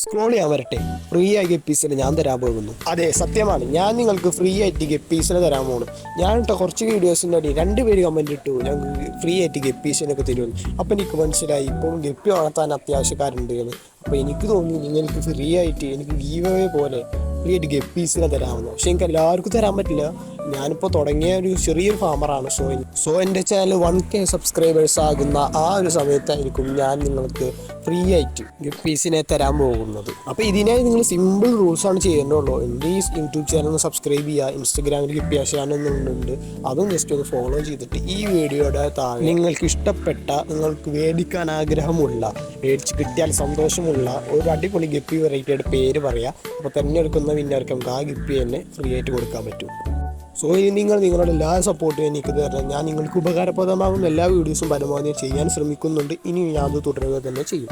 Scroll ചെയ്യാൻ വരട്ടെ. Free ആയി ഗപ്പീസിന് ഞാൻ തരാൻ പോകുന്നു. അതെ, സത്യമാണ്, ഞാൻ നിങ്ങൾക്ക് ഫ്രീ ആയിട്ട് ഗപ്പീസിനെ തരാൻ പോകുന്നു. ഞാൻ ഇട്ട കുറച്ച് വീഡിയോസിൻ്റെ അടി 2 പേര് കമൻറ്റ് ഇട്ടു ഞങ്ങൾക്ക് ഫ്രീ ആയിട്ട് ഗപ്പീസിനൊക്കെ തരുമെന്ന്. അപ്പോൾ എനിക്ക് മനസ്സിലായി ഇപ്പോൾ ഗപ്പി വളർത്താൻ അത്യാവശ്യക്കാരുണ്ട് എന്ന്. അപ്പോൾ എനിക്ക് തോന്നി നിങ്ങൾക്ക് ഫ്രീ ആയിട്ട് എനിക്ക് ഗീവ് അവേ പോലെ ഫ്രീ ആയിട്ട് ഗപ്പീസിനെ തരാമെന്ന്. പക്ഷെ എനിക്ക് എല്ലാവർക്കും തരാൻ പറ്റില്ല. ഞാനിപ്പോൾ തുടങ്ങിയ ഒരു ചെറിയൊരു ഫാമറാണ്. സോ എൻ്റെ ചാനൽ 1K സബ്സ്ക്രൈബേഴ്സ് ആകുന്ന ആ ഒരു സമയത്തായിരിക്കും ഞാൻ നിങ്ങൾക്ക് ഫ്രീ ആയിട്ട് ഗപ്പീസിനെ തരാൻ പോകുന്നത്. അപ്പോൾ ഇതിനായി നിങ്ങൾ സിമ്പിൾ റൂൾസാണ് ചെയ്യേണ്ടതുള്ളൂ. എൻ്റെ ഈ യൂട്യൂബ് ചാനൽ ഒന്ന് സബ്സ്ക്രൈബ് ചെയ്യുക. ഇൻസ്റ്റഗ്രാമിൽ ഗപ്പി ആശാനെന്നുണ്ട്, അതും ജസ്റ്റ് ഒന്ന് ഫോളോ ചെയ്തിട്ട് ഈ വീഡിയോയുടെ താഴെ നിങ്ങൾക്ക് ഇഷ്ടപ്പെട്ട, നിങ്ങൾക്ക് മേടിക്കാൻ ആഗ്രഹമുള്ള, മേടിച്ച് കിട്ടിയാൽ സന്തോഷമുള്ള ഒരു അടിപൊളി ഗപ്പി വെറൈറ്റിയുടെ പേര് പറയാം. അപ്പോൾ തിരഞ്ഞെടുക്കുന്ന വിന്നർക്ക് നമുക്ക് ആ ഗപ്പി തന്നെ ഫ്രീ ആയിട്ട് കൊടുക്കാൻ പറ്റും. സോ ഇനി നിങ്ങളുടെ എല്ലാ സപ്പോർട്ടും എനിക്ക് തരണം. ഞാൻ നിങ്ങൾക്ക് ഉപകാരപ്രദമാകുന്ന എല്ലാ വീഡിയോസും പരമാവധി ചെയ്യാൻ ശ്രമിക്കുന്നുണ്ട്. ഇനി ഞാൻ അത് തുടരുക തന്നെ ചെയ്യും.